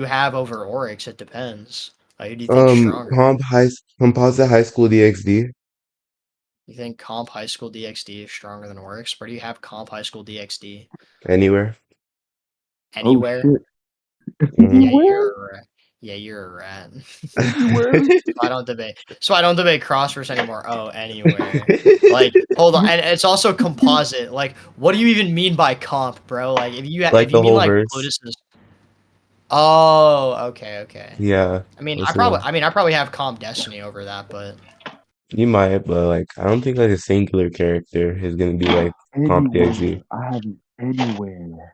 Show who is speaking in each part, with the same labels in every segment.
Speaker 1: you have over Oryx? It depends. Who do you think stronger?
Speaker 2: Composite high school DXD
Speaker 1: You think Comp High School DXD is stronger than Oryx? Where do you have Comp High School DXD?
Speaker 2: anywhere.
Speaker 3: Oh
Speaker 1: Anywhere?
Speaker 3: shit.
Speaker 2: Hmm.
Speaker 1: Yeah,
Speaker 3: Anywhere?
Speaker 1: you're a rat.
Speaker 3: Anywhere?
Speaker 1: I don't debate. So I don't debate crossverse anymore. Oh, anywhere. Like, hold on, and it's also composite. Like, what do you even mean by comp, bro? Like,
Speaker 2: Like
Speaker 1: if you
Speaker 2: the
Speaker 1: mean
Speaker 2: whole
Speaker 1: like
Speaker 2: verse.
Speaker 1: Plutus is. Oh, okay, okay.
Speaker 2: Yeah. What's it called?
Speaker 1: I probably have comp Destiny over that, but
Speaker 2: You might, but like I don't think like a singular character is gonna be like Comp DXD.
Speaker 3: Anywhere. I have it anywhere.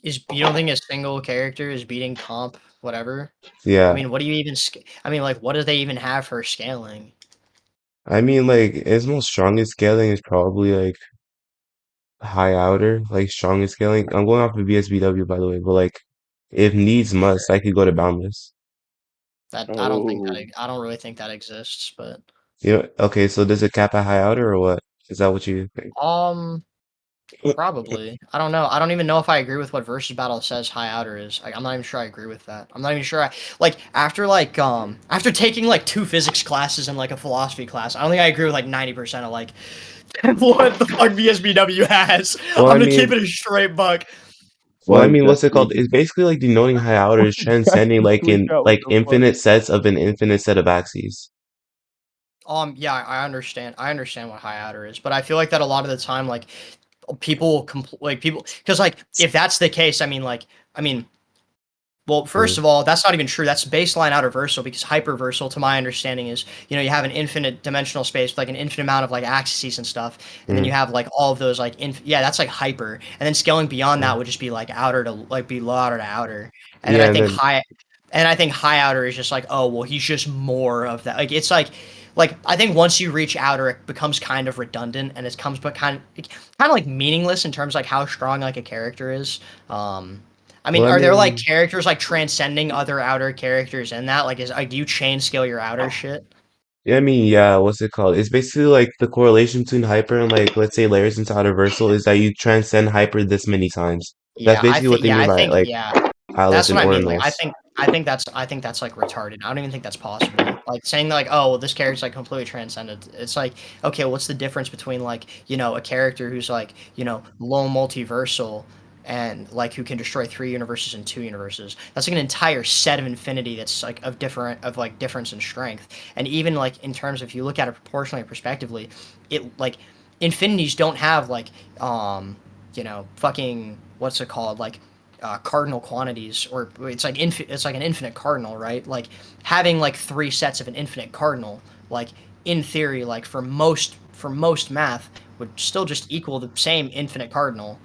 Speaker 1: you don't think a single character is beating comp whatever? I
Speaker 2: Yeah.
Speaker 1: mean, what do you even? I mean, like, what do they even have for scaling?
Speaker 2: I mean like its most strongest scaling is probably like high outer, like strongest scaling. I'm going off of VSBW by the way, but like if needs must, I could go to Boundless.
Speaker 1: That
Speaker 3: Oh.
Speaker 1: I don't really think that exists, but
Speaker 2: You know, okay, so does it cap at high outer or what? Is that what you think?
Speaker 1: um, probably. I don't know. I don't even know if I agree with what versus battle says high outer is. Like, I'm not even sure I agree with that. I'm not even sure I like after taking like two physics classes and like a philosophy class. I don't think I agree with like 90% of like what the fuck VSBW has.
Speaker 2: Well,
Speaker 1: I'm
Speaker 2: I
Speaker 1: gonna keep
Speaker 2: mean,
Speaker 1: it a straight buck.
Speaker 3: Fuck, that's
Speaker 2: what's it called?
Speaker 3: tweaking.
Speaker 2: It's basically like denoting high outer is
Speaker 3: Jax
Speaker 2: transcending
Speaker 3: just
Speaker 2: like
Speaker 3: tweaked
Speaker 2: in
Speaker 3: out. What
Speaker 2: like
Speaker 3: the fuck?
Speaker 2: infinite sets of an infinite set of axes.
Speaker 1: Yeah, I understand. I understand what high outer is, but I feel like that a lot of the time, like people like people because like if that's the case, I mean, well, first
Speaker 2: Mm,
Speaker 1: of all, that's not even true. That's baseline outer versal because hyperversal, to my understanding, is you have an infinite dimensional space with like an infinite amount of like axes and stuff, and then you
Speaker 2: mm,
Speaker 1: have like all of those like yeah, that's like hyper, and then scaling beyond that
Speaker 2: mm.
Speaker 1: would just be like outer to like be low outer to outer, and then
Speaker 2: Yeah, and then
Speaker 1: I think high outer is just like oh well he's just more of that. Like it's like I think once you reach outer, it becomes kind of redundant and it comes but kind of like meaningless in terms of like how strong like a character is. I
Speaker 2: well,
Speaker 1: mean,
Speaker 2: I
Speaker 1: are there like
Speaker 2: mean,
Speaker 1: characters like transcending other outer characters in that? Like, do you chain scale your outer shit?
Speaker 2: yeah, I mean, yeah, what's it called? It's basically like the correlation between hyper and like let's say layers into outer versal is that you transcend hyper this many times. That's basically what they mean by like Atlas
Speaker 1: That's
Speaker 2: and
Speaker 1: what I mean. Like,
Speaker 2: ordinals.
Speaker 1: I think that's like retarded. I don't even think that's possible. Like saying like, oh, well, this character's like completely transcended. It's like, okay, what's the difference between like, a character who's like, low multiversal and like who can destroy 3 universes and 2 universes? That's like an entire set of infinity that's like of like difference in strength. And even like in terms of if you look at it proportionally or prospectively, it like infinities don't have like fucking what's it called like cardinal quantities, or it's like an infinite cardinal, right? Like having like 3 sets of an infinite cardinal, like in theory, like for most math would still just equal the same infinite cardinal.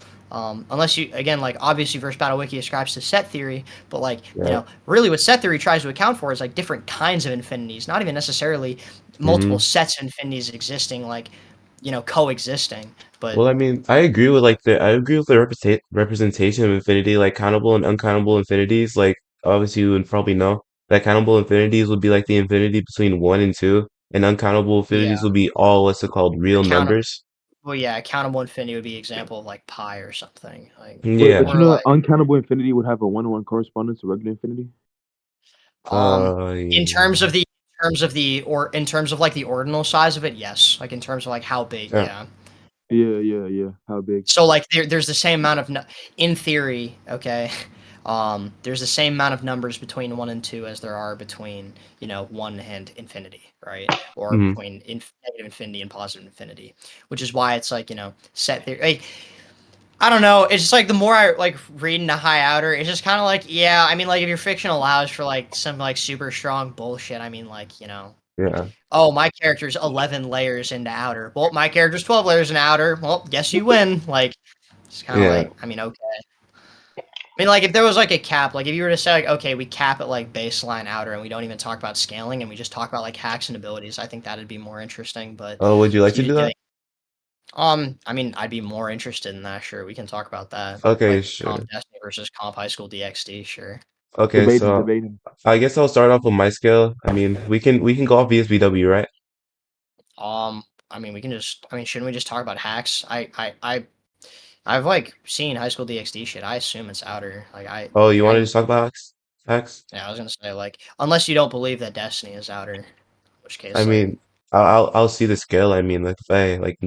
Speaker 1: Unless you again like obviously verse battle wiki ascribes to set theory, but like
Speaker 2: Yeah.
Speaker 1: really what set theory tries to account for is like different kinds of infinities, not even necessarily multiple
Speaker 2: Hmm.
Speaker 1: sets of infinities existing like coexisting, but
Speaker 2: Well, I mean, I agree with the representation of infinity, like countable and uncountable infinities. Like obviously you would probably know that countable infinities would be like the infinity between one and two, and uncountable infinities
Speaker 1: yeah,
Speaker 2: would be all what's it called real
Speaker 1: account
Speaker 2: numbers.
Speaker 1: well, yeah, accountable infinity would be example of like pi or something, like
Speaker 3: Wait, but
Speaker 2: Yeah.
Speaker 3: you
Speaker 1: or
Speaker 3: know that
Speaker 1: like
Speaker 3: uncountable infinity would have a one-to-one correspondence to regular infinity?
Speaker 1: in terms
Speaker 2: Yeah.
Speaker 1: of in terms of like the ordinal size of it, yes. Like in terms of like how big,
Speaker 2: Yeah.
Speaker 1: yeah.
Speaker 3: Yeah, yeah, yeah. How big?
Speaker 1: So like there's the same amount of in theory, okay. There's the same amount of numbers between one and two as there are between one and infinity, right? Or
Speaker 2: Hmm.
Speaker 1: between negative infinity and positive infinity, which is why it's like set theory. Like, I don't know. It's just like the more I like read into high outer, it's just kind of like yeah. I mean, like if your fiction allows for like some like super strong bullshit, I mean, like
Speaker 2: Yeah.
Speaker 1: oh my character's 11 layers into outer. Well, my character's 12 layers into outer. Well, guess you win. Like it's kind of
Speaker 2: Yeah.
Speaker 1: like I mean, okay. I mean, like if there was like a cap, like if you were to say like okay, we cap at like baseline outer and we don't even talk about scaling and we just talk about like hacks and abilities, I think that'd be more interesting. But
Speaker 2: Oh, would you like
Speaker 1: if
Speaker 2: to
Speaker 1: you
Speaker 2: do that?
Speaker 1: I mean, I'd be more interested in that. Sure, we can talk about that.
Speaker 2: Okay,
Speaker 1: Like Comp
Speaker 2: sure.
Speaker 1: Destiny versus Comp High School DXD. Sure.
Speaker 2: Okay,
Speaker 3: Debating,
Speaker 2: so
Speaker 3: debating.
Speaker 2: I guess I'll start off with my scale. I mean, we can go off VSBW, right?
Speaker 1: I mean, we can just. I mean, shouldn't we just talk about hacks? I've like seen High School DXD shit. I assume it's outer. Like
Speaker 2: Oh, you want to just talk about Axe? Facts.
Speaker 1: Yeah, I was gonna say like unless you don't believe that Destiny is outer, in which
Speaker 2: I
Speaker 1: case like
Speaker 2: mean, I'll see the scale. I mean, like if I like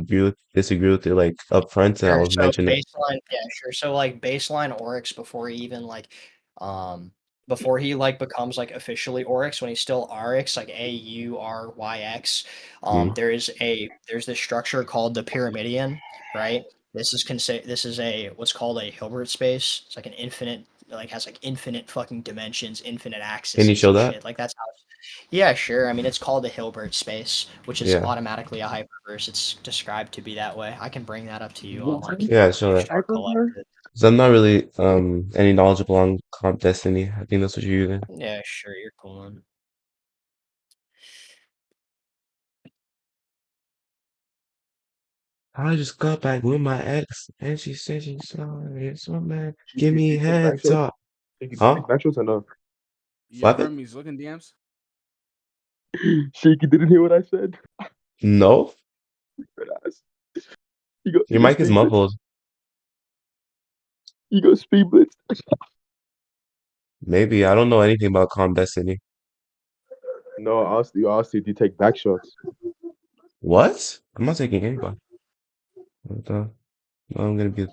Speaker 2: disagree with it like up front, then
Speaker 1: sure.
Speaker 2: I'll
Speaker 1: So
Speaker 2: mention it.
Speaker 1: baseline, yeah, sure. So like baseline Oryx before he like becomes like officially Oryx when he's still Aryx, like AURYX,
Speaker 2: Mm.
Speaker 1: there's this structure called the Pyramidion, right? This is a what's called a Hilbert space. It's like an infinite like has like infinite fucking dimensions, infinite
Speaker 2: Can you
Speaker 1: axes
Speaker 2: show
Speaker 1: and
Speaker 2: that?
Speaker 1: shit. Like that's how yeah, sure. I mean, it's called the Hilbert space, which is
Speaker 2: Yeah.
Speaker 1: automatically a hyperverse. It's described to be that way. I can bring that up to you on
Speaker 3: What?
Speaker 1: like
Speaker 2: Yeah, show
Speaker 1: you
Speaker 2: that.
Speaker 1: start
Speaker 3: Hyperverse?
Speaker 1: collecting.
Speaker 2: 'Cause I'm not really any knowledgeable on Comp Destiny. I think that's what you're using.
Speaker 1: Yeah, sure, you're cool. Man.
Speaker 2: I just got back with my ex, and she said she's sorry. So man, give
Speaker 3: Shaky, do
Speaker 2: me
Speaker 3: you take back
Speaker 2: head
Speaker 3: shots?
Speaker 2: talk.
Speaker 3: Shaky, do you
Speaker 2: Huh?
Speaker 3: take back shots or no?
Speaker 4: Yeah,
Speaker 2: What happened?
Speaker 4: Hermes, looking DMs.
Speaker 3: Shaky didn't hear what I said.
Speaker 2: No,
Speaker 3: Red ass. You
Speaker 2: your
Speaker 3: go
Speaker 2: mic is
Speaker 3: speed blitz.
Speaker 2: muffled.
Speaker 3: You go speed blitz.
Speaker 2: Maybe I don't know anything about Comp Destiny.
Speaker 3: No, I asked you, do you take back shots?
Speaker 2: What? I'm not taking anybody. What the? No, I'm gonna be.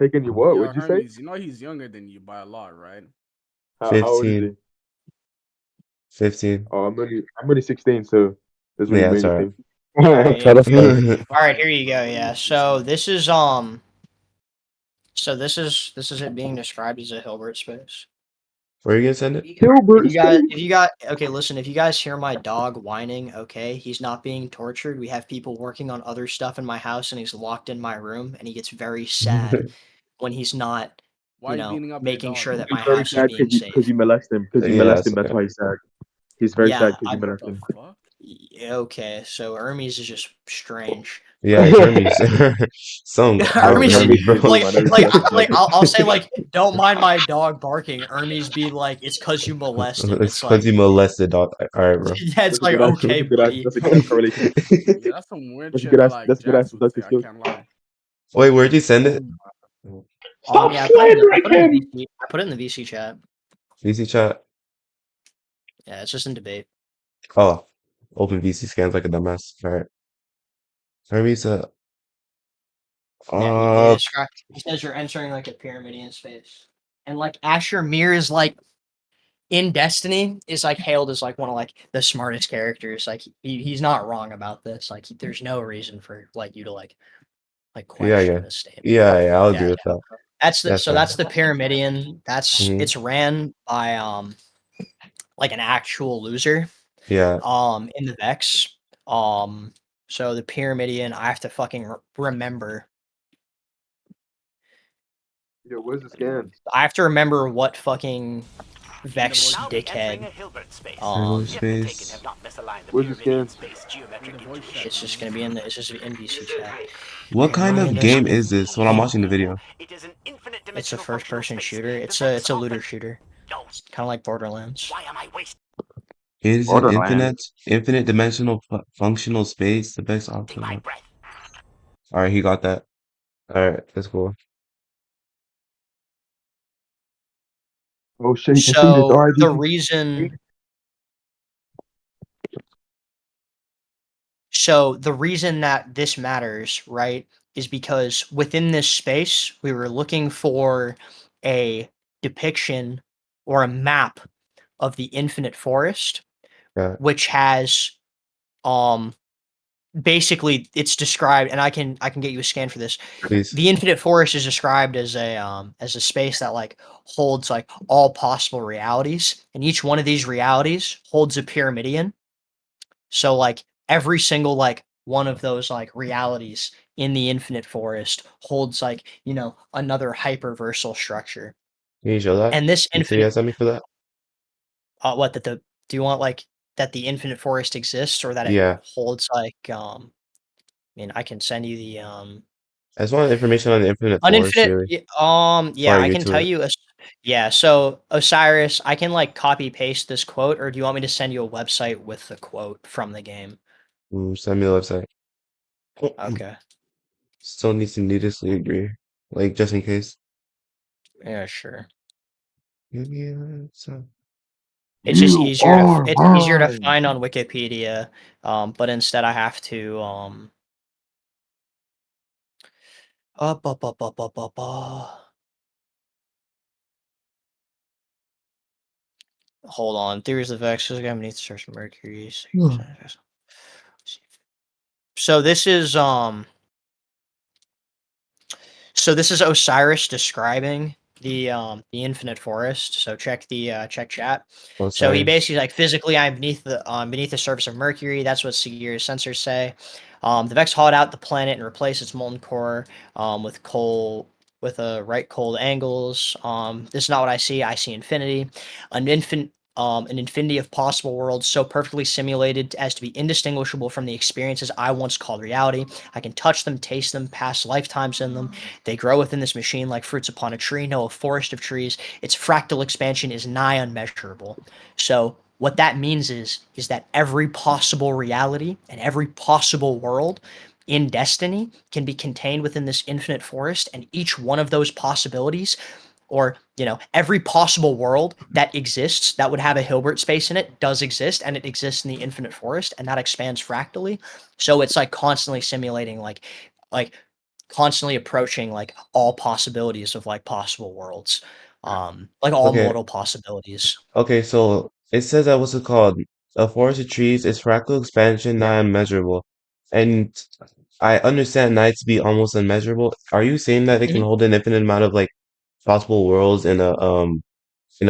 Speaker 3: Taking you what?
Speaker 4: Yo,
Speaker 3: What'd you say?
Speaker 4: Hermes, you know he's younger than you by a lot, right?
Speaker 3: How old is
Speaker 2: 15,
Speaker 3: he?
Speaker 2: 15.
Speaker 3: Oh, I'm only 16, so doesn't really
Speaker 2: Yeah,
Speaker 3: mean
Speaker 2: that's all
Speaker 3: anything.
Speaker 1: All right,
Speaker 3: Shut
Speaker 1: yeah.
Speaker 3: up, man.
Speaker 1: All right,
Speaker 4: 25,
Speaker 1: here you go.
Speaker 4: bro.
Speaker 1: Yeah.
Speaker 4: He's 16.
Speaker 1: So this is it being described as a Hilbert space.
Speaker 2: Where are you gonna send it?
Speaker 3: Hilbert space.
Speaker 1: Okay, listen, if you guys hear my dog whining, okay, he's not being tortured. We have people working on other stuff in my house and he's locked in my room and he gets very sad when he's not,
Speaker 4: Why are you beating up your
Speaker 1: making
Speaker 4: dog?
Speaker 1: sure that my
Speaker 3: He's very
Speaker 1: house is
Speaker 3: sad
Speaker 1: being
Speaker 3: because
Speaker 1: safe.
Speaker 3: you molest him. Because you
Speaker 2: Yeah,
Speaker 3: molest
Speaker 2: it's
Speaker 3: him. That's
Speaker 2: okay.
Speaker 3: why he's sad. He's very
Speaker 1: Yeah,
Speaker 3: sad because you
Speaker 1: I
Speaker 3: molest
Speaker 4: The
Speaker 3: him.
Speaker 4: fuck?
Speaker 1: okay, so Hermes is just strange.
Speaker 2: Yeah, it's Hermes. Something wrong with
Speaker 1: Hermes
Speaker 2: Hermes,
Speaker 3: Hermes is
Speaker 2: bro.
Speaker 3: a team. I know he's fucking joking.
Speaker 1: I'll say like don't mind my dog barking. Hermes be like it's cuz you molest him.
Speaker 2: It's
Speaker 1: It's
Speaker 2: because
Speaker 1: like
Speaker 2: he molested dog. All right, bro.
Speaker 1: yeah, it's
Speaker 3: That's a
Speaker 1: like
Speaker 3: good answer.
Speaker 1: okay, buddy.
Speaker 3: That's a good ass correlation.
Speaker 4: Yeah, that's some weird
Speaker 3: That's a
Speaker 4: shit
Speaker 3: good
Speaker 4: that
Speaker 3: ass.
Speaker 4: like
Speaker 3: That's a good ass
Speaker 4: Jax would say.
Speaker 3: deductive
Speaker 4: I
Speaker 3: skill.
Speaker 4: can't lie.
Speaker 2: Wait, where'd you send it?
Speaker 3: Stop
Speaker 1: Yeah, I put it in the
Speaker 3: slandering him.
Speaker 1: VC. I put it in the VC chat.
Speaker 2: VC chat.
Speaker 1: Yeah, it's just in debate.
Speaker 2: Oh, open VC scans like a dumbass. All right. Hermes.
Speaker 1: Yeah,
Speaker 2: Uh,
Speaker 1: he says you're entering like a Pyramidian space. And like Asher Mir is like in Destiny is like hailed as like one of like the smartest characters. Like he's not wrong about this. Like there's no reason for like you to like
Speaker 2: yeah, yeah,
Speaker 1: question this statement.
Speaker 2: yeah. I'll agree
Speaker 1: Yeah.
Speaker 2: with that. That's right.
Speaker 1: That's the Pyramidian.
Speaker 2: Hmm.
Speaker 1: It's ran by like an actual loser
Speaker 2: Yeah,
Speaker 1: in the Vex. Um so the Pyramidian I have to fucking remember.
Speaker 3: Yo, where's the scans?
Speaker 1: I have to remember what fucking
Speaker 4: In the
Speaker 1: Vex
Speaker 4: voice
Speaker 5: Now
Speaker 4: chat.
Speaker 5: be entering
Speaker 1: dickhead.
Speaker 5: a Hilbert space.
Speaker 2: Hermes
Speaker 5: If the Taken have
Speaker 2: space.
Speaker 5: not misaligned the
Speaker 3: Where's the
Speaker 5: Pyramidian
Speaker 3: scans?
Speaker 5: space
Speaker 4: In
Speaker 5: geometric
Speaker 4: the voice
Speaker 5: intuition.
Speaker 4: chat,
Speaker 1: It's just
Speaker 4: homie.
Speaker 1: gonna be in the it's just NBC chat.
Speaker 2: What kind of game is this when I'm watching the video?
Speaker 5: It is an infinite
Speaker 1: It's a
Speaker 5: dimensional
Speaker 1: first
Speaker 5: functional
Speaker 1: person
Speaker 5: space.
Speaker 1: shooter.
Speaker 5: The Vex
Speaker 1: It's a looter
Speaker 5: often
Speaker 1: shooter.
Speaker 5: no.
Speaker 1: It's kind of like Borderlands.
Speaker 5: Why am I wasting
Speaker 2: It is an
Speaker 3: Borderlands.
Speaker 2: infinite dimensional functional space. The best
Speaker 5: my
Speaker 2: option.
Speaker 5: breath?
Speaker 2: All right, he got that. All right, that's cool.
Speaker 3: Oh shit, you can see this.
Speaker 1: So
Speaker 3: All right,
Speaker 1: the
Speaker 3: DC.
Speaker 1: reason that this matters, right, is because within this space we were looking for a depiction or a map of the infinite forest,
Speaker 2: Yeah,
Speaker 1: which has um basically it's described and I can get you a scan for this.
Speaker 2: please.
Speaker 1: The infinite forest is described as a space that like holds like all possible realities and each one of these realities holds a pyramidion. So like every single like one of those like realities in the infinite forest holds like, another hyperversal structure.
Speaker 2: Can you show that?
Speaker 1: And this
Speaker 2: You see, you
Speaker 1: infinite
Speaker 2: sent me for that?
Speaker 1: what that the do you want like that the infinite forest exists or that it
Speaker 2: Yeah,
Speaker 1: holds like I mean I can send you the
Speaker 2: I just wanted information on the infinite
Speaker 1: An
Speaker 2: forest,
Speaker 1: infinite
Speaker 2: really, before
Speaker 1: yeah,
Speaker 2: I
Speaker 1: I
Speaker 2: agree
Speaker 1: can
Speaker 2: to
Speaker 1: tell
Speaker 2: it.
Speaker 1: you yeah, so Osiris, I can like copy paste this quote, or do you want me to send you a website with the quote from the game?
Speaker 2: Send me the website.
Speaker 1: Okay.
Speaker 2: Still need to needlessly agree, like just in case.
Speaker 1: Yeah, sure. It's just easier to
Speaker 3: are mine.
Speaker 1: find on Wikipedia, but instead I have to up, up, up, up, up, up, hold on. Theories of X is beneath the surface of Mercury. So this is Osiris describing the infinite forest. So check check chat. So he
Speaker 2: Osiris.
Speaker 1: basically like physically I'm beneath the surface of Mercury. That's what Shikiyoh's sensors say. The Vex hauled out the planet and replaced its molten core with right cold angles. This is not what I see. I see infinity. An infinity of possible worlds so perfectly simulated as to be indistinguishable from the experiences I once called reality. I can touch them, taste them, pass lifetimes in them. They grow within this machine like fruits upon a tree. No, a forest of trees. Its fractal expansion is nigh unmeasurable. So what that means is that every possible reality and every possible world in Destiny can be contained within this infinite forest, and each one of those possibilities, or every possible world that exists that would have a Hilbert space in it, does exist, and it exists in the infinite forest, and that expands fractally. So it's like constantly simulating like constantly approaching like all possibilities of like possible worlds, like all
Speaker 2: Okay,
Speaker 1: mortal possibilities.
Speaker 2: okay, so it says that what's it called? A forest of trees is fractal expansion,
Speaker 1: Yeah.
Speaker 2: not unmeasurable. And I understand night to be almost unmeasurable. Are you saying that it can
Speaker 1: Mhm.
Speaker 2: hold an infinite amount of like possible worlds in a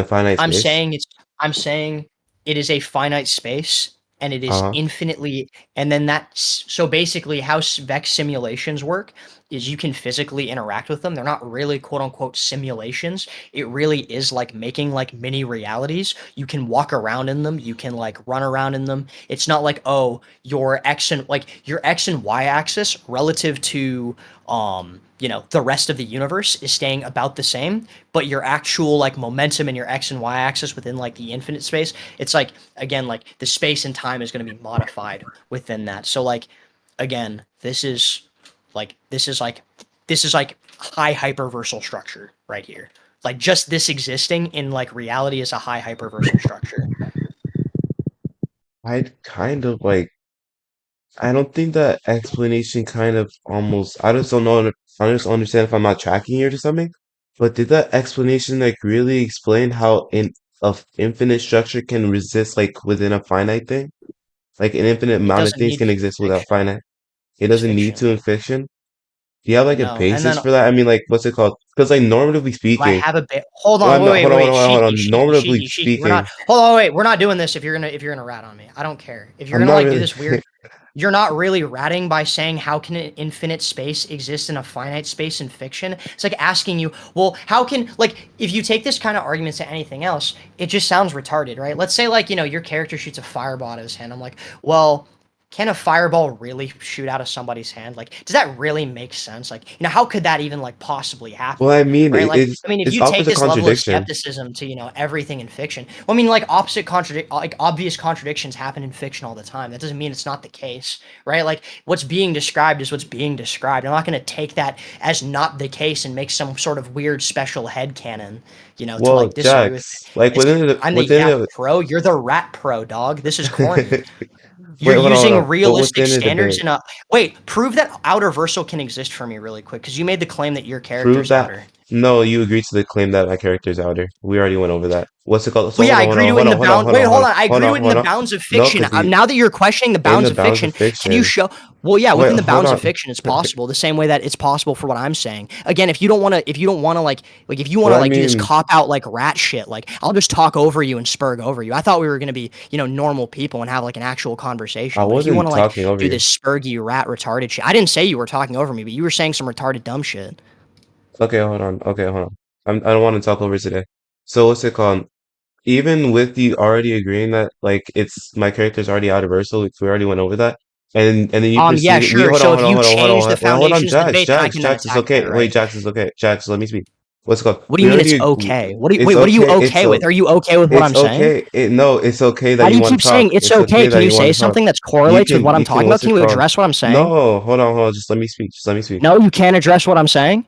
Speaker 2: finite
Speaker 1: I'm
Speaker 2: space?
Speaker 1: saying I'm saying it is a finite space, and it is
Speaker 2: Uh-huh.
Speaker 1: infinitely, and then so basically how Vex simulations work is you can physically interact with them. They're not really quote unquote simulations. It really is like making like mini realities. You can walk around in them, you can like run around in them. It's not like, oh, your X and Y axis relative to the rest of the universe is staying about the same, but your actual like momentum and your X and Y axis within like the infinite space, it's like, again, like the space and time is going to be modified within that. So like, again, this is like high hyperversal structure right here. Like just this existing in like reality is a high hyperversal structure.
Speaker 2: I'd kind of like I don't think that explanation kind of almost I just don't know I just understand if I'm not tracking here or something. But did that explanation like really explain how infinite structure can resist like within a finite thing? Like an infinite
Speaker 1: It
Speaker 2: amount of
Speaker 1: doesn't
Speaker 2: things
Speaker 1: need
Speaker 2: can
Speaker 1: to in
Speaker 2: exist without
Speaker 1: fiction.
Speaker 2: finite. It
Speaker 1: It's
Speaker 2: doesn't need
Speaker 1: fiction.
Speaker 2: to in fiction. Do you have like a
Speaker 1: No, and
Speaker 2: basis
Speaker 1: then
Speaker 2: for that? I mean, like, what's it called? Because like normatively
Speaker 1: do I
Speaker 2: speaking,
Speaker 1: have a bit? Hold
Speaker 2: well,
Speaker 1: on,
Speaker 2: no, hold on, hold on, hold on.
Speaker 1: Shiki,
Speaker 2: Normatively
Speaker 1: Shiki, Shiki. We're not.
Speaker 2: speaking,
Speaker 1: Hold on, wait. We're not doing this. If you're gonna rat on me, I don't care. If you're
Speaker 2: I'm
Speaker 1: gonna
Speaker 2: not
Speaker 1: like do
Speaker 2: really.
Speaker 1: this weird, you're not really ratting by saying how can an infinite space exist in a finite space in fiction. It's like asking you, well, how can like if you take this kind of argument to anything else, it just sounds retarded, right? Let's say like your character shoots a fireball out of his hand. I'm like, well, can a fireball really shoot out of somebody's hand? Like, does that really make sense? Like, how could that even like possibly
Speaker 2: Well,
Speaker 1: happen?
Speaker 2: I mean,
Speaker 1: Right? Like, I mean, if
Speaker 2: it's
Speaker 1: you take
Speaker 2: opposite
Speaker 1: this level of
Speaker 2: contradiction.
Speaker 1: skepticism to, everything in fiction, well, I mean, like obvious contradictions happen in fiction all the time. That doesn't mean it's not the case, right? Like what's being described is what's being described. I'm not going to take that as not the case and make some sort of weird special headcanon, to
Speaker 2: Well,
Speaker 1: like disagree with it.
Speaker 2: Jax, like
Speaker 1: It's, I'm the
Speaker 2: within
Speaker 1: yeah
Speaker 2: the
Speaker 1: pro. You're the rat pro, dog. This is corny. You're
Speaker 2: wait, hold
Speaker 1: using
Speaker 2: on. But
Speaker 1: realistic
Speaker 2: within the
Speaker 1: standards
Speaker 2: debate,
Speaker 1: in a wait. Prove that outer versal can exist for me really quick, because you made the claim that your
Speaker 2: prove
Speaker 1: character's
Speaker 2: that.
Speaker 1: outer.
Speaker 2: No, you agreed to the claim that my character is outer. We already went over that. What's it called?
Speaker 1: Well,
Speaker 2: So
Speaker 1: yeah,
Speaker 2: hold
Speaker 1: I
Speaker 2: on, hold
Speaker 1: agree
Speaker 2: on,
Speaker 1: to it
Speaker 2: hold
Speaker 1: in the
Speaker 2: on, hold on,
Speaker 1: bound.
Speaker 2: hold
Speaker 1: Wait,
Speaker 2: on, hold
Speaker 1: hold
Speaker 2: on,
Speaker 1: on. I
Speaker 2: hold
Speaker 1: agree to
Speaker 2: on,
Speaker 1: it in the
Speaker 2: hold on.
Speaker 1: bounds of
Speaker 2: No,
Speaker 1: fiction.
Speaker 2: because the
Speaker 1: Now that you're questioning the
Speaker 2: in
Speaker 1: bounds
Speaker 2: the
Speaker 1: of
Speaker 2: bounds
Speaker 1: fiction,
Speaker 2: of
Speaker 1: can you
Speaker 2: fiction.
Speaker 1: show? Well, yeah,
Speaker 2: Wait,
Speaker 1: within the
Speaker 2: hold
Speaker 1: bounds of
Speaker 2: on.
Speaker 1: fiction, it's possible. The same way that it's possible for what I'm saying. Again, if you don't want to, if you want
Speaker 2: Well,
Speaker 1: to
Speaker 2: I
Speaker 1: do this
Speaker 2: mean,
Speaker 1: cop out like rat shit, like I'll just talk over you and spurg over you. I thought we were gonna be, normal people and have like an actual
Speaker 2: I
Speaker 1: conversation. But if you want
Speaker 2: wasn't
Speaker 1: to like
Speaker 2: talking over
Speaker 1: do
Speaker 2: you.
Speaker 1: this spurgy rat retarded shit, I didn't say you were talking over me, but you were saying some retarded dumb shit.
Speaker 2: Okay, hold on. Okay, hold on. I don't want to talk over today. So what's it called? Even with you already agreeing that like it's my character's already out of Versal, like, we already went over that, and then you
Speaker 1: Yeah,
Speaker 2: proceeded. We
Speaker 1: sure.
Speaker 2: hold
Speaker 1: So
Speaker 2: on,
Speaker 1: if
Speaker 2: hold on,
Speaker 1: you
Speaker 2: hold on, hold on,
Speaker 1: change the
Speaker 2: wait, hold on,
Speaker 1: foundations of the
Speaker 2: Jax,
Speaker 1: debate, then I
Speaker 2: Jax,
Speaker 1: can then
Speaker 2: Jax is
Speaker 1: attack that,
Speaker 2: okay. Wait,
Speaker 1: right?
Speaker 2: Jax is okay. Jax, let me speak. What's it called?
Speaker 1: What do you
Speaker 2: We
Speaker 1: mean it's
Speaker 2: already
Speaker 1: okay?
Speaker 2: it's
Speaker 1: What are you
Speaker 2: okay.
Speaker 1: okay with? Are you okay with what
Speaker 2: It's
Speaker 1: I'm saying?
Speaker 2: okay. No, it's okay that
Speaker 1: Why do
Speaker 2: you
Speaker 1: you
Speaker 2: want
Speaker 1: keep
Speaker 2: to talk.
Speaker 1: saying it's
Speaker 2: It's
Speaker 1: okay?
Speaker 2: okay
Speaker 1: Can
Speaker 2: that
Speaker 1: you
Speaker 2: you want
Speaker 1: say
Speaker 2: to talk.
Speaker 1: something that correlates with what I'm
Speaker 2: You can
Speaker 1: talking about?
Speaker 2: what's
Speaker 1: Can
Speaker 2: it
Speaker 1: you
Speaker 2: called?
Speaker 1: address what I'm saying?
Speaker 2: No, hold on. Just let me speak. Just let me speak.
Speaker 1: No, you can't address what I'm saying.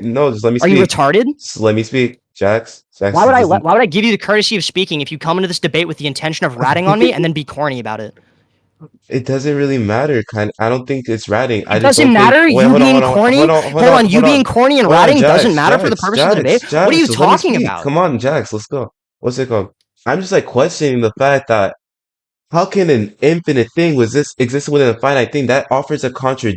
Speaker 2: No, just let me
Speaker 1: Are you
Speaker 2: speak.
Speaker 1: retarded?
Speaker 2: Just let me speak, Jax. Jax
Speaker 1: Why
Speaker 2: doesn't.
Speaker 1: would I give you the courtesy of speaking if you come into this debate with the intention of ratting on me and then be corny about it?
Speaker 2: It doesn't really matter. I don't think it's ratting. I
Speaker 1: It
Speaker 2: just
Speaker 1: doesn't
Speaker 2: don't think.
Speaker 1: matter.
Speaker 2: Wait,
Speaker 1: You
Speaker 2: hold on,
Speaker 1: being
Speaker 2: hold on,
Speaker 1: corny.
Speaker 2: hold on, hold on,
Speaker 1: You
Speaker 2: hold
Speaker 1: being
Speaker 2: on.
Speaker 1: corny and
Speaker 2: Hold on,
Speaker 1: ratting doesn't
Speaker 2: Jax,
Speaker 1: matter for the purpose of the debate. What are you
Speaker 2: Jax, just let me
Speaker 1: talking
Speaker 2: speak.
Speaker 1: about?
Speaker 2: Come on, Jax, let's go. What's it called? I'm just like questioning the fact that how can an infinite thing exist within a finite thing? That offers a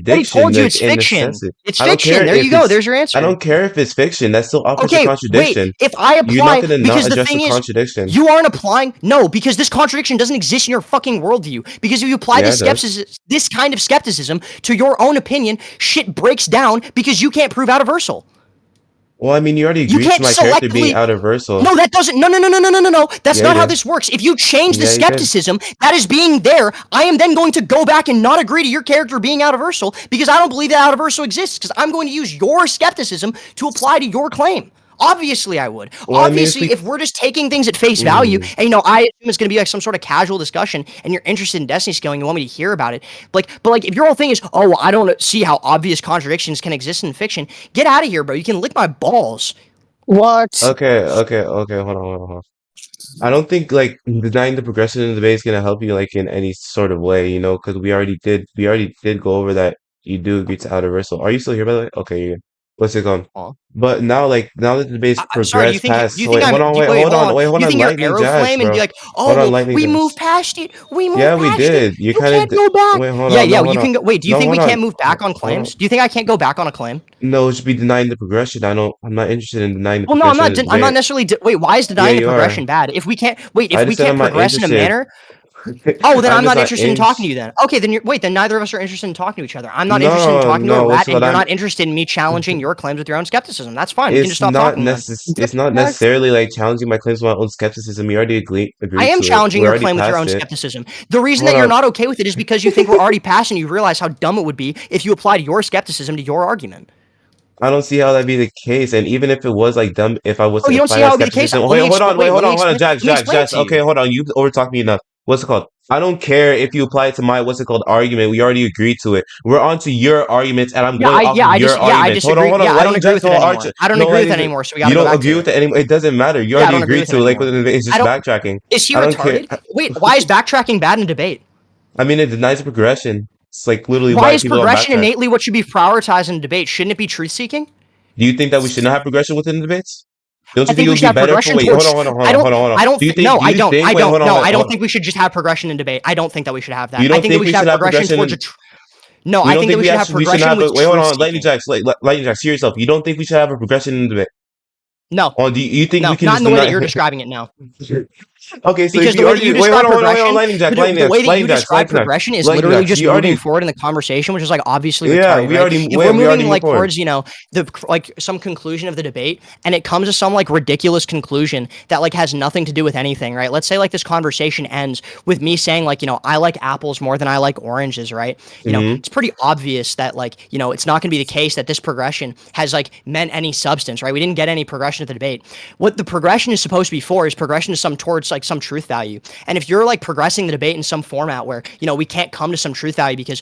Speaker 1: I already
Speaker 2: contradiction,
Speaker 1: told you
Speaker 2: like
Speaker 1: it's
Speaker 2: in
Speaker 1: fiction.
Speaker 2: necessity.
Speaker 1: It's
Speaker 2: I don't
Speaker 1: fiction.
Speaker 2: care
Speaker 1: There you
Speaker 2: if
Speaker 1: go.
Speaker 2: it's.
Speaker 1: There's your
Speaker 2: I
Speaker 1: answer.
Speaker 2: don't care if it's fiction. That still offers a
Speaker 1: Okay, wait.
Speaker 2: contradiction.
Speaker 1: If I
Speaker 2: You're not
Speaker 1: apply,
Speaker 2: gonna not
Speaker 1: because the
Speaker 2: address the
Speaker 1: thing is,
Speaker 2: contradiction.
Speaker 1: you aren't applying. No, because this contradiction doesn't exist in your fucking worldview. Because if you apply
Speaker 2: Yeah, it does.
Speaker 1: this kind of skepticism to your own opinion, shit breaks down because you can't prove universal.
Speaker 2: Well, I mean, you already
Speaker 1: You
Speaker 2: agreed to
Speaker 1: can't
Speaker 2: my character being
Speaker 1: selectively.
Speaker 2: universal.
Speaker 1: No, that doesn't. No. That's
Speaker 2: Yeah, you
Speaker 1: not how
Speaker 2: did.
Speaker 1: this works. If you change the
Speaker 2: Yeah, you did.
Speaker 1: skepticism that is being there, I am then going to go back and not agree to your character being universal because I don't believe that universal exists because I'm going to use your skepticism to apply to your claim. Obviously, I would.
Speaker 2: Well, I mean,
Speaker 1: Obviously, if we're just taking things at face value, and I assume it's going to be like some sort of casual discussion, and you're interested in Destiny scaling, and you want me to hear about it, but if your whole thing is, oh, well, I don't see how obvious contradictions can exist in fiction, get out of here, bro. You can lick my balls.
Speaker 5: What?
Speaker 2: Okay, hold on. I don't think like denying the progression in the debate is gonna help you like in any sort of way, because we already did go over that you do agree to universal. Are you still here by the way? Okay, you're good. What's it called?
Speaker 1: Aw.
Speaker 2: But now now that the debate's
Speaker 1: I'm sorry. Do you
Speaker 2: progressed
Speaker 1: think
Speaker 2: past,
Speaker 1: do you
Speaker 2: wait,
Speaker 1: think I'm
Speaker 2: hold on,
Speaker 1: do,
Speaker 2: wait,
Speaker 1: wait
Speaker 2: hold
Speaker 1: hold
Speaker 2: on,
Speaker 1: on?
Speaker 2: wait,
Speaker 1: Do
Speaker 2: hold
Speaker 1: you
Speaker 2: on,
Speaker 1: think you're
Speaker 2: Lightning Jax,
Speaker 1: Aeroflame and be
Speaker 2: bro.
Speaker 1: like,
Speaker 2: Hold
Speaker 1: oh
Speaker 2: on,
Speaker 1: well,
Speaker 2: Lightning
Speaker 1: we
Speaker 2: Jax.
Speaker 1: moved past it. We moved
Speaker 2: Yeah, we
Speaker 1: past it.
Speaker 2: did. You
Speaker 1: You
Speaker 2: kind of
Speaker 1: can't go back.
Speaker 2: wait, hold
Speaker 1: Yeah,
Speaker 2: on, no,
Speaker 1: yeah.
Speaker 2: hold
Speaker 1: You
Speaker 2: on,
Speaker 1: can go. Wait. Do you
Speaker 2: no,
Speaker 1: think we
Speaker 2: hold
Speaker 1: can't
Speaker 2: on,
Speaker 1: move back on
Speaker 2: hold on.
Speaker 1: claims? Do you think I can't go back on a claim?
Speaker 2: No, it should be denying the progression. I'm not interested in denying the
Speaker 1: Well, no, I'm
Speaker 2: progression
Speaker 1: not.
Speaker 2: of the
Speaker 1: I'm not
Speaker 2: debate.
Speaker 1: necessarily. Wait, why is
Speaker 2: Yeah,
Speaker 1: denying the
Speaker 2: you are.
Speaker 1: progression bad? If we can't wait,
Speaker 2: I
Speaker 1: if we
Speaker 2: just said
Speaker 1: can't
Speaker 2: I'm not
Speaker 1: progress in a
Speaker 2: interested.
Speaker 1: manner. Oh, then
Speaker 2: I'm
Speaker 1: I'm
Speaker 2: just
Speaker 1: not
Speaker 2: not
Speaker 1: interested in
Speaker 2: in.
Speaker 1: talking to you then. Okay, then neither of us are interested in talking to each other. I'm not interested in
Speaker 2: No,
Speaker 1: talking to a
Speaker 2: no. What's
Speaker 1: rat,
Speaker 2: it
Speaker 1: and
Speaker 2: called?
Speaker 1: you're not interested in me challenging your claims with your own skepticism. That's fine. We can just
Speaker 2: It's
Speaker 1: stop
Speaker 2: not
Speaker 1: talking then.
Speaker 2: it's not
Speaker 5: Jax,
Speaker 2: necessarily like challenging my claims with my own skepticism. We already
Speaker 1: I
Speaker 2: agreed
Speaker 1: am
Speaker 2: to it.
Speaker 1: challenging
Speaker 2: We're
Speaker 1: your
Speaker 2: already
Speaker 1: claim with your
Speaker 2: past
Speaker 1: own
Speaker 2: it.
Speaker 1: skepticism. The reason
Speaker 2: Hold
Speaker 1: that you're
Speaker 2: on.
Speaker 1: not okay with it is because you think we're already past and you realize how dumb it would be if you applied your skepticism to your argument.
Speaker 2: I don't see how that'd be the case. And even if it was like dumb, if I was
Speaker 1: Oh,
Speaker 2: to
Speaker 1: you don't
Speaker 2: apply
Speaker 1: see
Speaker 2: my
Speaker 1: how it would be the case?
Speaker 2: skepticism. Wait,
Speaker 1: Let me
Speaker 2: hold on.
Speaker 1: explain.
Speaker 2: Jax,
Speaker 1: Let me explain it
Speaker 2: Jax.
Speaker 1: to
Speaker 2: Okay,
Speaker 1: you.
Speaker 2: hold on. You overtalked me enough. What's it called? I don't care if you apply it to my what's it called argument. We already agreed to it. We're on to your arguments, and I'm going off of your
Speaker 1: I
Speaker 2: arguments.
Speaker 1: disagree.
Speaker 2: Hold
Speaker 1: Yeah,
Speaker 2: on.
Speaker 1: I don't
Speaker 2: Lightning
Speaker 1: agree
Speaker 2: Jax,
Speaker 1: with it
Speaker 2: no Archer.
Speaker 1: anymore. I don't
Speaker 2: No
Speaker 1: agree with it
Speaker 2: Lightning.
Speaker 1: anymore. So we got
Speaker 2: You
Speaker 1: to go
Speaker 2: don't
Speaker 1: back
Speaker 2: agree
Speaker 1: to
Speaker 2: with
Speaker 1: it.
Speaker 2: it anymore. It doesn't matter. You
Speaker 1: Yeah, I
Speaker 2: already
Speaker 1: don't agree
Speaker 2: agreed
Speaker 1: with it
Speaker 2: to it. Like
Speaker 1: anymore.
Speaker 2: it's
Speaker 1: I
Speaker 2: just
Speaker 1: don't.
Speaker 2: backtracking.
Speaker 1: Is he
Speaker 2: I don't care.
Speaker 1: retarded? Wait, why is backtracking bad in a debate?
Speaker 2: I mean, it denies the progression. It's like literally
Speaker 1: Why
Speaker 2: why
Speaker 1: is
Speaker 2: people don't
Speaker 1: progression
Speaker 2: backtrack.
Speaker 1: innately what should be prioritized in a debate? Shouldn't it be truth seeking?
Speaker 2: Do you think that we should not have progression within the debates? Don't
Speaker 1: I
Speaker 2: you think
Speaker 1: think
Speaker 2: it
Speaker 1: we
Speaker 2: would
Speaker 1: should
Speaker 2: be
Speaker 1: have
Speaker 2: better for
Speaker 1: progression
Speaker 2: wait, hold on,
Speaker 1: towards.
Speaker 2: hold on, hold on, hold on, hold on.
Speaker 1: I don't think. No,
Speaker 2: Do you think
Speaker 1: I
Speaker 2: wait,
Speaker 1: don't.
Speaker 2: hold on,
Speaker 1: No,
Speaker 2: hold
Speaker 1: I
Speaker 2: on,
Speaker 1: don't
Speaker 2: hold on.
Speaker 1: think we should just have progression in debate. I don't think that we should have that.
Speaker 2: You
Speaker 1: I
Speaker 2: don't
Speaker 1: think that
Speaker 2: think
Speaker 1: we
Speaker 2: we
Speaker 1: should
Speaker 2: should
Speaker 1: have
Speaker 2: have
Speaker 1: progression
Speaker 2: progression
Speaker 1: towards
Speaker 2: in
Speaker 1: No,
Speaker 2: you
Speaker 1: I
Speaker 2: don't
Speaker 1: think that
Speaker 2: think
Speaker 1: we should have
Speaker 2: we should
Speaker 1: progression
Speaker 2: have a
Speaker 1: with
Speaker 2: wait, hold
Speaker 1: truth
Speaker 2: on,
Speaker 1: seeking.
Speaker 2: Lightning Jax, hear yourself. You don't think we should have a progression in the debate?
Speaker 1: No,
Speaker 2: Or do you think we
Speaker 1: no,
Speaker 2: can
Speaker 1: not in
Speaker 2: just
Speaker 1: the way that
Speaker 2: deny
Speaker 1: you're describing it now.
Speaker 2: Okay, so if
Speaker 1: Because the
Speaker 2: you
Speaker 1: way that you
Speaker 2: already wait,
Speaker 1: describe
Speaker 2: hold on,
Speaker 1: progression, the way that you
Speaker 2: Lightning Jax,
Speaker 1: describe progression is
Speaker 2: Lightning
Speaker 1: literally
Speaker 2: Jax,
Speaker 1: just
Speaker 2: you
Speaker 1: moving
Speaker 2: already
Speaker 1: forward in the conversation, which is like obviously
Speaker 2: yeah,
Speaker 1: retarded, right? If we're
Speaker 2: we already
Speaker 1: moving
Speaker 2: moved
Speaker 1: like
Speaker 2: forward.
Speaker 1: towards the like some conclusion of the debate, and it comes to some like ridiculous conclusion that like has nothing to do with anything, right? Let's say like this conversation ends with me saying like I like apples more than I like oranges, right?
Speaker 2: Mm-hmm.
Speaker 1: It's pretty obvious that like it's not going to be the case that this progression has like meant any substance, right? We didn't get any progression at the debate. What the progression is supposed to be for is progression to towards like some truth value. And if you're like progressing the debate in some format where, we can't come to some truth value because,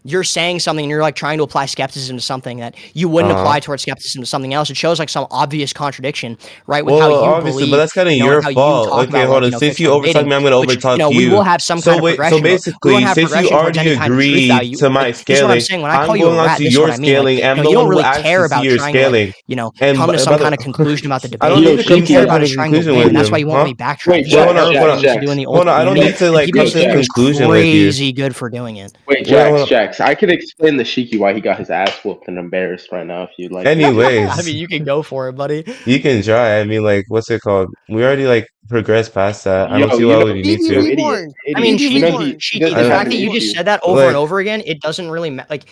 Speaker 1: you're saying something and you're like trying to apply skepticism to something that you wouldn't apply towards skepticism to something else, it shows like some obvious contradiction, right? With how
Speaker 2: Well,
Speaker 1: you
Speaker 2: obviously, but
Speaker 1: believe,
Speaker 2: that's kind of
Speaker 1: and
Speaker 2: your
Speaker 1: how you
Speaker 2: fault.
Speaker 1: talk
Speaker 2: Okay,
Speaker 1: about
Speaker 2: hold
Speaker 1: like,
Speaker 2: on. Since you
Speaker 1: fictional
Speaker 2: overtalk
Speaker 1: debating,
Speaker 2: me, I'm gonna
Speaker 1: which,
Speaker 2: overtalk
Speaker 1: we
Speaker 2: you.
Speaker 1: will have some
Speaker 2: So
Speaker 1: kind of
Speaker 2: wait, so
Speaker 1: progression, but we won't
Speaker 2: basically,
Speaker 1: have
Speaker 2: since you
Speaker 1: progression towards
Speaker 2: already
Speaker 1: any kind of truth
Speaker 2: agreed
Speaker 1: value.
Speaker 2: to
Speaker 1: Like,
Speaker 2: my
Speaker 1: this is what I'm
Speaker 2: scaling,
Speaker 1: saying. When I call
Speaker 2: I'm
Speaker 1: you a
Speaker 2: going on
Speaker 1: rat,
Speaker 2: to
Speaker 1: this is what
Speaker 2: your
Speaker 1: I mean. Like,
Speaker 2: scaling. I'm the
Speaker 1: you
Speaker 2: one
Speaker 1: don't
Speaker 2: who
Speaker 1: really
Speaker 2: asked
Speaker 1: care
Speaker 2: to see
Speaker 1: about
Speaker 2: your
Speaker 1: trying to like,
Speaker 2: scaling. And
Speaker 1: come to
Speaker 2: by
Speaker 1: some
Speaker 2: the
Speaker 1: kind of conclusion about the
Speaker 2: I
Speaker 1: debate.
Speaker 2: don't
Speaker 3: Yo,
Speaker 2: need to
Speaker 1: You
Speaker 2: come to
Speaker 1: care
Speaker 3: Shiki.
Speaker 2: some
Speaker 1: about
Speaker 2: kind
Speaker 1: us
Speaker 2: of
Speaker 1: trying to
Speaker 2: conclusion
Speaker 1: win,
Speaker 2: with
Speaker 1: and that's
Speaker 2: you,
Speaker 1: why you won't
Speaker 2: huh?
Speaker 1: let me backtrack.
Speaker 3: Wait,
Speaker 1: This is what
Speaker 2: Wait,
Speaker 3: Jax,
Speaker 2: hold
Speaker 3: Jax,
Speaker 2: on.
Speaker 1: Aeroflame used to do in
Speaker 3: Jax.
Speaker 1: the
Speaker 2: Hold on. I don't
Speaker 1: community,
Speaker 2: need to
Speaker 1: and
Speaker 2: like
Speaker 1: he
Speaker 2: come
Speaker 3: Yo,
Speaker 2: to a
Speaker 1: became
Speaker 3: Jax.
Speaker 1: this
Speaker 2: conclusion with you.
Speaker 1: crazy good for doing it.
Speaker 3: Wait,
Speaker 2: Wait, hold
Speaker 3: Jax,
Speaker 2: on.
Speaker 3: Jax. I could explain the Shiki why he got his ass whooped and embarrassed right now if you'd like me to.
Speaker 1: I
Speaker 2: Anyways.
Speaker 1: mean, you can go for it, buddy.
Speaker 2: You can try. I mean, like, what's it called? We already like progressed past that. I don't
Speaker 3: Yo,
Speaker 2: see why we need
Speaker 5: BB
Speaker 2: to.
Speaker 3: idiot,
Speaker 5: reborn.
Speaker 1: I mean,
Speaker 3: idiot.
Speaker 5: BB
Speaker 3: You know
Speaker 5: reborn.
Speaker 3: he
Speaker 1: Shiki, the
Speaker 3: doesn't
Speaker 2: I
Speaker 3: have
Speaker 1: fact
Speaker 3: an
Speaker 1: that you just
Speaker 3: issue.
Speaker 1: said that over and
Speaker 2: like
Speaker 1: over again, it doesn't really like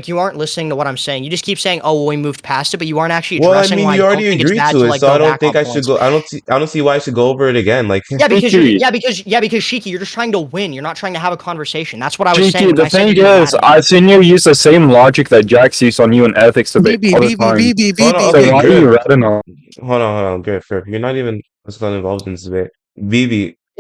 Speaker 1: you aren't listening to what I'm saying. You just keep saying, "Oh, well, we moved past it," but you aren't actually
Speaker 2: well, I
Speaker 1: addressing
Speaker 2: mean,
Speaker 1: why I
Speaker 2: you
Speaker 1: don't
Speaker 2: already
Speaker 1: think it's
Speaker 2: agreed
Speaker 1: bad
Speaker 2: to
Speaker 1: to
Speaker 2: it,
Speaker 1: like
Speaker 2: so I
Speaker 1: go
Speaker 2: don't
Speaker 1: back
Speaker 2: think
Speaker 1: on
Speaker 2: I should
Speaker 1: points.
Speaker 2: go. I don't see why I should go over it again. Like,
Speaker 3: Shiki.
Speaker 1: Because Shiki, you're just trying to win. You're not trying to have a conversation. That's what I was saying
Speaker 6: Shiki,
Speaker 1: when
Speaker 6: the
Speaker 1: I said
Speaker 6: thing
Speaker 1: you're
Speaker 6: is,
Speaker 1: ratting.
Speaker 6: I've seen you use the same logic that Jax used on you in ethics debate
Speaker 5: BB,
Speaker 6: all the
Speaker 5: BB,
Speaker 6: time.
Speaker 5: BB,
Speaker 2: hold on,
Speaker 5: BB,
Speaker 6: So
Speaker 2: okay,
Speaker 6: why are
Speaker 5: BB.
Speaker 6: you
Speaker 2: good.
Speaker 6: ratting on?
Speaker 2: Hold on, good. Fair. You're not even what's called involved in this debate. BB,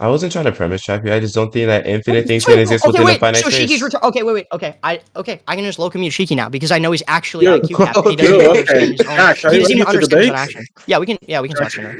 Speaker 2: I wasn't trying to premise trap you. I just don't think that infinite things
Speaker 1: So,
Speaker 2: can exist
Speaker 1: okay,
Speaker 2: within a
Speaker 1: wait.
Speaker 2: finite
Speaker 1: So Shiki's
Speaker 2: space.
Speaker 1: okay, wait. Okay, I can just low commute Shiki now because I know he's actually
Speaker 5: Yo,
Speaker 1: IQ cap. He doesn't
Speaker 5: yo,
Speaker 1: even
Speaker 5: okay.
Speaker 1: understand his own.
Speaker 5: Jax, are
Speaker 1: He
Speaker 5: you
Speaker 1: doesn't even
Speaker 5: ready to
Speaker 1: understand his own
Speaker 5: debate?
Speaker 1: action. Yeah, we can. Yeah, we can talk sooner.